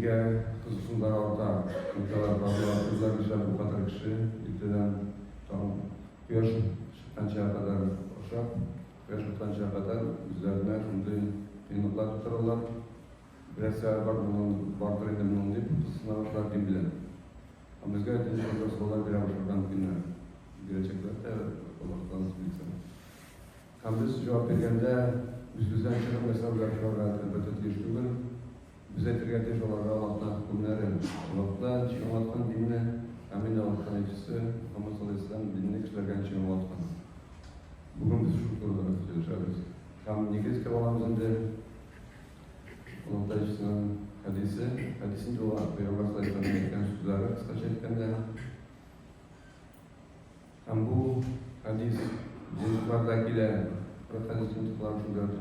Türkiye kızısında orta ülkeler bazıları kızlar işler bu kadar kişi ülkeden tam kıyaş çıktançaya kadar oşap, kıyaş çıktançaya kadar üzerine şimdi yenilikler tutarlar. Biraz sefer var bunun vardır edin bunun deyip sınavlar kim bilen. Ama bizge deniz kontrolü bir avuşurdan günler girecekler de olursanız bilsem. Hem biz cevap vergende bizden çıkan meseleler şurada elbette değiştirir. Bize tirgetiş olarak Allah'tan hükümleri, Allah'tan çıkamatkan dinle, emin Allah'tan elçisi, Muhammed sallallahu aleyhi ve sellem dinle kişilerden çıkamatkan. Bugün biz şu konuda çalışıyoruz. Hem negizki olamızın da Allah'tan elçisinin hadisin de olan Peygamber sallallahu aleyhi ve sellem'in etken sözleri kısaca etkende. Hem bu hadis cintiklardakiler, hadis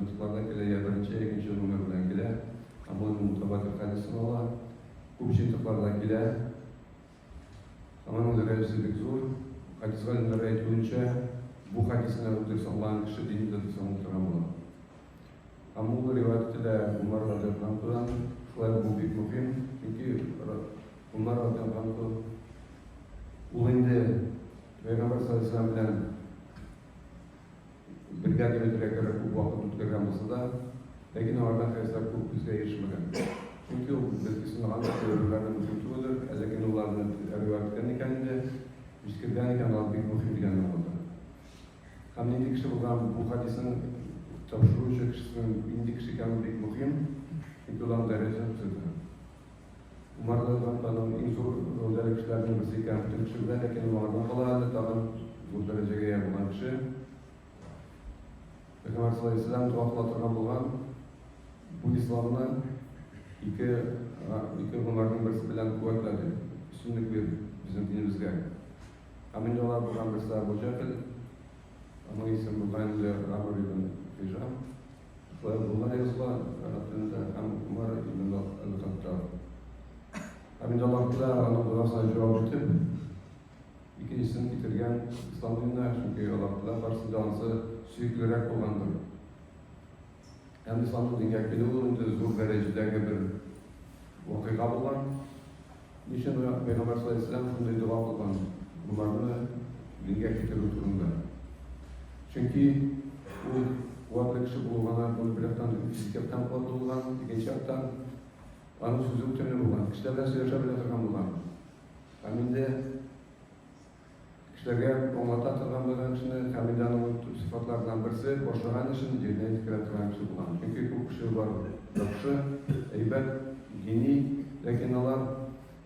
cintiklardakiler ya birinci, ikinci numaralardakiler, ama onun mutabakat hadisini ola, bu cintiklardakiler, ama onun revisi pek zor. Hadis alimleri aytılınca, bu hadisine öldürse Allah'ın kişi dininde de muhterem olan. Ama bu rivayette de Umar radıyallahu anh'dan şöyle bu büyük muhim, çünkü Umar radıyallahu anh'dan ulinde Peygamber sallallahu aleyhi ve sellem bilen birga kilometre kadar bu vakit tutturgan bolsa, lekin oradan kaysa bu bizga erishmagan. Çünkü o bizga sunagan so'rovlarning muhimligidir, lekin ularni rivayet etgan ekanda, fikirdan ekan albatta muhim degan bo'ldi. Qanday kishi bo'lgan bu hadisni topshiruvchi kishining indi kishi ekanligi muhim, chunki ularning darajasi yuqori. Umar radıyallahu eng zo'r ro'zali kishilardan birisi ekan, butun kishilar lekin ulardan qoladi, tag'in bu darajaga ega bo'lgan kishi. Peygamber sallallahu aleyhi ve sellem duaklattırgan bo'lgan bu İslam'ını iki Umar'ın birisi bilen kuvvetledi. Üstünlük bir bizim dinimizde. Amin dolar bo'lgan birisi Abu Jahl, ama isim bo'lgan Amr ibn Hisham. Şöyle bunlar yazılar, Arapçada hem Umar ibn al-Khattab. Amin dolar bilan ana duasına cevap etip, ikincisini bitirgen İslam dinine, çünkü Allah'la karşısında ansı süyüklerek olandır. Hem İslam'ın dinge kelûğunda zor derecedeki bir vakıka bulan, niçin Peygamber sallallahu aleyhi ve sellem şunday dua bulan, bunlarını dinge getirip durumda. Çünkü bu vakıka kişi bulunana, bunu bir haftan fizik yaptan kuvvetli bulan, ikinci haftan anı sözü bütünü bulan, kişilerden söyleşebilen bulan. Aminde kişilerge anlata turgan bo'lgan kishini Hamidaning sifatlaridan birisi boshqagan ishini jildan kiradigan kishi bo'lgan. Chunki ko'p kishi bor, yaxshi, aybat, diniy, lekin ular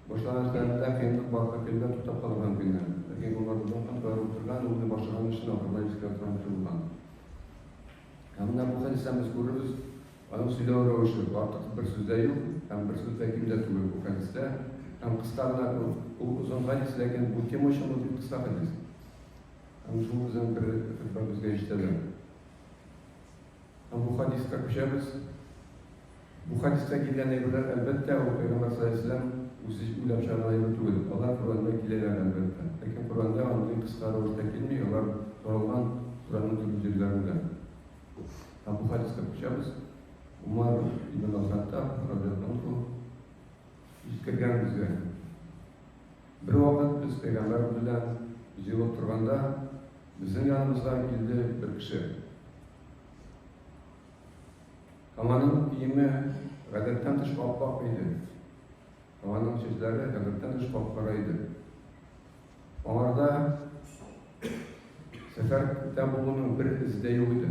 boshqagan ishlarida qiyinlik borqa kelgan tutab qolgan kunlar. Lekin ulardan ham to'g'ri turgan, uni boshqagan ishini oxirlab chiqargan kishi bo'lgan. Hamda bu hadisda biz ko'ramiz, ana so'zlar ro'shi, ortiq bir so'zda yo'q, ham bir so'zda kimda tugul bu hadisda. Hem kısalarına bu uzun hadis, lakin bu kim hoşuma bir kısa hadis. Hem şu uzun bir bizge işledim. Hem bu hadis kapışarız. Bu hadiste gelen evler elbette o Peygamber sallallahu aleyhi ve sellem usiz ulaşan ayırtıyor. Allah Kur'an'da giderler elbette. Lakin Kur'an'da onun kısa roşta gelmiyorlar. Doğrudan Kur'an'ın tümcülerinden. Hem bu hadis kapışarız. Umar ibn al-Khattab radıyallahu anh kirgan bizga. Bir vaqt biz Peygamber bilan yig'ilib turganda bizning yonimizdan keldi bir kishi. Qamoning kiyimi g'adatdan tashqi oppoq edi. Qamoning sochlari g'adatdan tashqi qora edi. Onlarda safarda bo'lgan bir izda yo'q edi.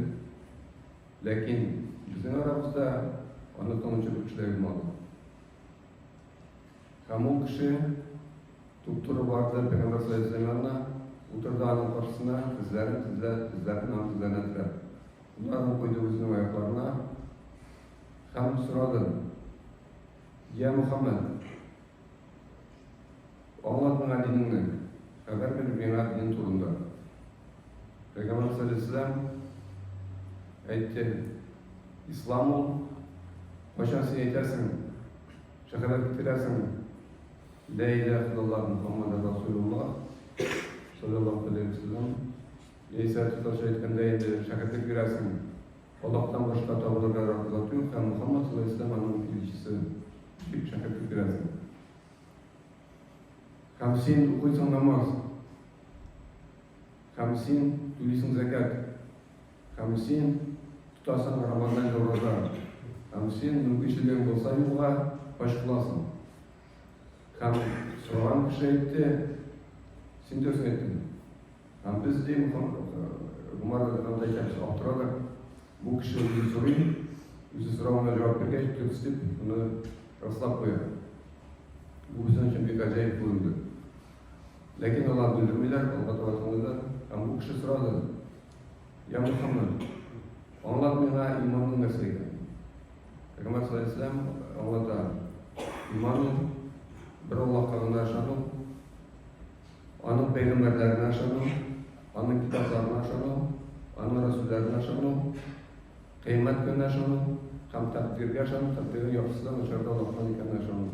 Lekin bizning aramizda uni tanuvchi bir kishilar bo'lmadi. Kamu kişi tutturup vardı Peygamber sallallahu aleyhi ve sellem'e oturdu anın karşısına kızların namazlarına tırar. Bunların koyduğu üzerine ayaklarına hem soradı. Ya Muhammed, anlat bana dinini, haber verir bana dinin turunda. Peygamber sallallahu aleyhi ve sellem etti, İslam ol, başarısı yetersin, şakalar bitirersin. La ilahe illallah Muhammed Resulullah sallallahu aleyhi ve sellem. İsa tutaşı etkende indi, şakatlık girersin. Allah'tan başka tavırlara zat yok. Muhammed sallallahu aleyhi ve sellem onun ilişkisi bir şakatlık girersin. Hem sen okuyorsun namaz, hem sen tutuyorsun zekat, hem sen tutarsan Ramazan roza, hem sen mümkünçülüğün olsa yola baş kılasın. Hem soran kişi etti, sen diyorsun ettin. Hem biz deyim, umarım da kendisi altırada bu kişi bir sorayım, bizi sorumuna cevap vergeç, tütsüp bunu rastlap koyar. Bu bizim için bir acayip bulundu. Lakin onlar bildirmeyler, Allah'a vatandaşlar, ama bu kişi soradı. Ya Muhammed, anlat bana imanın nasıl? Peygamber sallallahu aleyhi ve sellem anlattı. İmanın bir Allah kanını aşanı, onun peygamberlerini aşanı, onun kitaplarını aşanı, onun Resullerini aşanı, kıymet günü aşanı, hem takdirge aşanı, takdirin yapısından uçarda Allah'tan ikanı aşanı.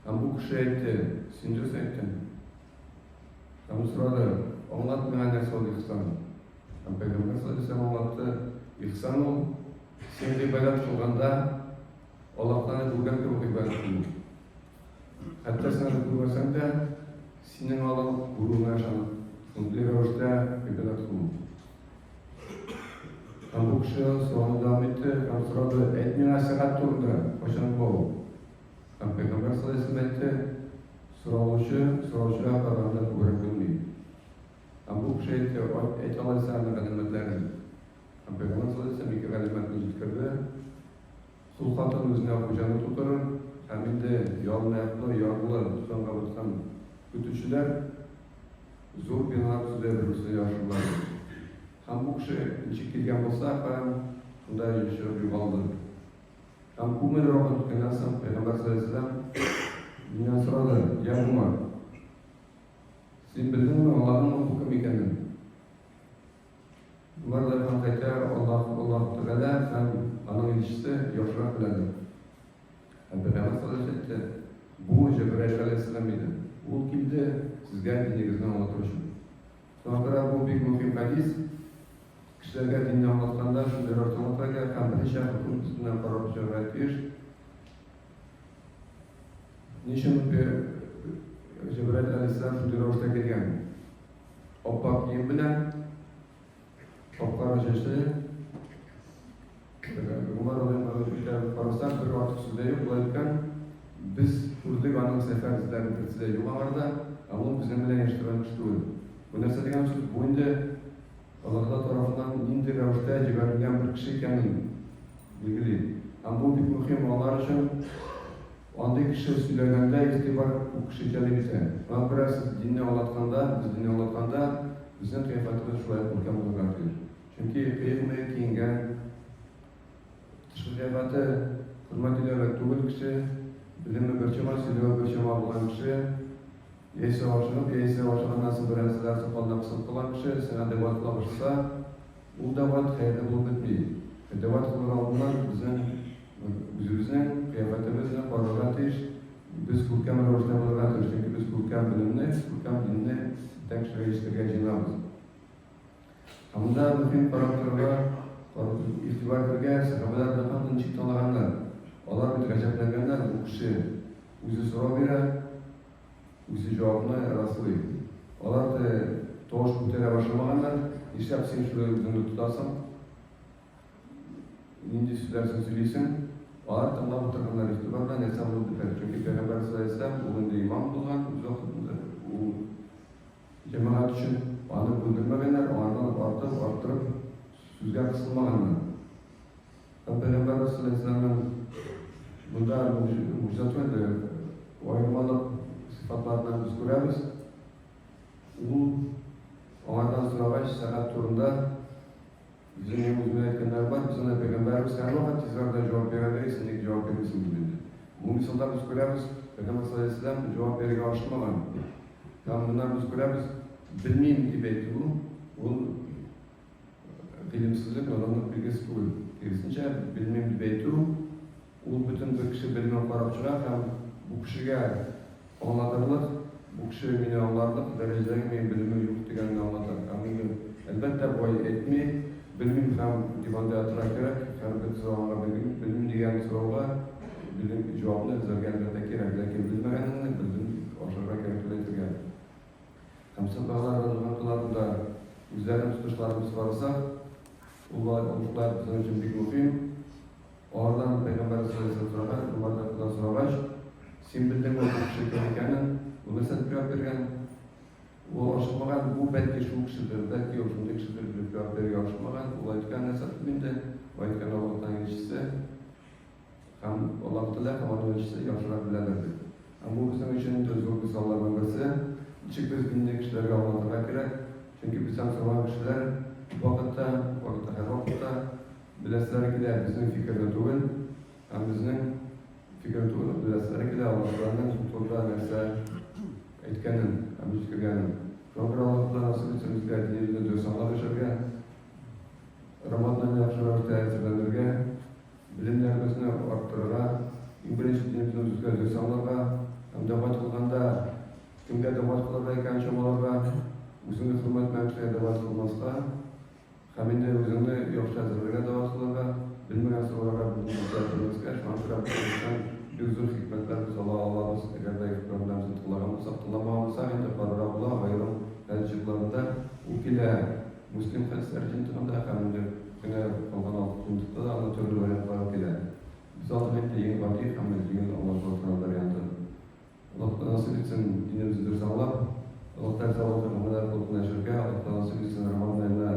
Hem bu kişi etti, sindirse ettin. Hem soradı, anlat bana nasıl ol ihsan? Hem Peygamber sallallahu aleyhi ve sellem anlattı, ihsan ol, sen ibadet kılganda Allah'tan bulgan gibi ibadet kılın. Hatta sana da bulmasan da senin Allah'ın gururunu aşanı, bir röveşte ibadet kılın. Hem bu kişi sonra devam etti, hem soradı, etmeyen nasihat turunda, hoşlanıp ol. Hem Peygamber sallallahu aleyhi ve sellem etti, sorucu haberlerden kubrak bilmeyi. Hem bu kişi etti, et Aleyhisselam'ın kalimetlerini. Hem Peygamber sallallahu aleyhi ve sellem iki kalimetini jitkirdi. Sulhatın özüne hocanı tutarır, hem de yalmayaklı, yargılı, tutan kalıtkan kütücüler zor binalar tüzde verirse yaşırlar. Hem bu kişi içi kirgen olsa, hem bunda yaşıyor yuvaldı. Hem kumeli rohan tutkanarsam, Peygamber sallallahu aleyhi ve sellem dünya soradı, ya Umar, sen bildin mi Allah'ın hukum ekenini? Umar da ben tekrar Allah Teala hem anın ilişkisi yaşarak biledi. Hem Peygamber sallallahu aleyhi ve sellem bu Cebrail aleyhisselam idi. O kimdi? Sizge dinlerinizden anlatırışım. Sonra bu bir muhim hadis. Kişilerge dinini anlatkanda şunları ortalatıga hem bir şey hukum üstünden kararlı cevap verir. Niçin Cebrail aleyhisselam şunları ortaya gelgen? Oppak yem bilen Toplar açışı, Umar olayım paraslar bir artık süzde yok olayken biz kurduk anın sefer izlerini kırtıda yok vardı ama bizim bile yaştıranmıştı oldu. Bu nasıl degen söz boyunca Allah tarafından indi röveşte ciberilgen bir kişi kendin bilgili. Ama bu bir muhim onlar için andaki kişi söylegende istibar bu kişi gelirse. Ama biraz dinle anlatkanda, biz dinle anlatkanda bizim kıyafetimiz şuraya kurkan bulunardır. Çünkü kıyafetine kiyingen kıyafeti hürmet edilerek tuğul kişi, bilimi görçema, silahı görçema bulan kişi, yeyse hoşlanıp nasıl bir enseler sıfalına kısıp kılan kişi, sana devat kılamışsa, bu devat hayırda bulup etmeyi. Devat kılan aldığından bizim kıyafetimizle paralel iş, biz kurkan ve hoşlanıp bulunardır. Çünkü biz kurkan bilimini, kurkan dinini tek şeye iştirgeciliğimiz. Hamda bütün parametrlara itibar kılgan, sahabeler daha çıktılarlar. Onlar bir gacaplanganlar bu kişi o'zi so'rab beradi, o'zi javobni rastlay. Onlar da to'g'ri ko'tara boshlamaganlar, ishlab sen shular o'zingni tutasan, endi sizlar so'zlaysan, ular tanlab o'tirganlar itibordan narsa bo'lib ketadi. Chunki Payg'ambar sollallohu alayhi vasallam o'g'lida imom bo'lgan, uzoq u jamoat uchun onu bildirmegenler, onlardan arttırıp süzgen kısılmaganlar. Peygamber sallallahu aleyhi ve sellem'in bunda mucizat verdi. O ayırmalı sıfatlarından biz görürüz. Bu onlardan sonra baş saat turunda bizim yüzüne etkenler var. Bizim de Peygamberimiz her vakit sizlerden cevap verenler isimlik cevap vermesini bildi. Bu misalda biz görürüz. Peygamber sallallahu aleyhi ve sellem cevap verige açılmagan. Yani bunlar biz görürüz. Bilmeyeyim gibi ettiği o bilimsizlik olanın bilgisi değil. Kerisince bilmeyeyim gibi ettiği o bütün bir kişi bilmem karabçılar hem bu kişiye anlatırlar, bu kişi beni anlarlar, derecede benim bilimi yok diye anlatır. Ama elbette bu etmeyi bilmeyeyim hem divanda yatırak gerek, hem bir sıralarla bilim diyen sıralar bilim cevabını bizlerge elbette kerak. Lakin bilmegenini bildim, aşırı kerak biletirgen. Hamsa bağlar razılan kılarında üzerine tutuşlarımız varsa, oluklar bizim için bir muhim. Oradan Peygamber sallallahu aleyhi ve sellem Umar'dan sorabaş, sen bildiğin o kişi ekenen, bunu sen cevap bergen. O aşılmagan bu belki şu kişidir, belki o şundaki kişidir bilip cevap veriyor aşılmagan. O ayetken nesat bindi, o ayetken Allah'tan geçişse, hem Allah Teala hem onun geçişse yaşarak bilerlerdi. Ama bu bizim için özgür bir sallardan birisi. Çık biz bildiğin kişilerle anlatmak gerek. Çünkü bizden soran kişiler vakitte, her vakitte bilesler ki de bizim fikirde değil, hem bizim fikirde değil, bilesler ki de Allah'tan tutulduğu neyse etkenin, hem çıkırgenin. Çünkü Allah'tan nasıl için bizler dinimizde dösanlar yaşarken, Ramazan'ın yakışılar teyirlenirge, bilimlerimizni arttırıra, birinci dinimizden bizler dösanlarga, hem debat kılganda, kimde debat kılarken şamalarga, üzümü hürmet mevkiye debat kılmazsa, Haminde özünde yoksa zırhına davasılarga, bilmeyen sorulara bulunmaklarımızga, şu an Rabbimizden yüzül hikmetler biz Allah'ımız eğer de problemimizi tıklagamızsak, tıklamamızsa, hindi Qarabullah bayram elçiklarında ukile Müslim hadisler cintinde haminde güne kalgan altı cintinde de ana türlü öğretler ukile. Biz altı yeni vakit hamide yeni Allah Subhanahu yandı. Allah nasip etsin dinimizi dürsağlap, Allah tersavatı hamdlar kulkuna şirke, Allah nasip etsin Ramazan'da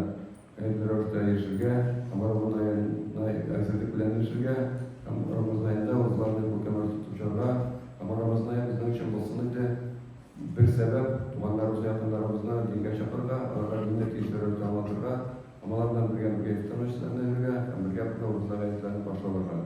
Eğer orta yaşırga, ama Ramazan'da ekserlik bilen yaşırga, ama Ramazan'da uzmanlık bu kadar tutuşarga, ama Ramazan'da bizden için basınlıkta bir sebep, tumanlarımız yakınlarımızda dinge şapırga, aralar dinle kişileri anlatırga, ama onlardan bir iftar işlerine birge, bir oruzlar ayetlerini başlarga.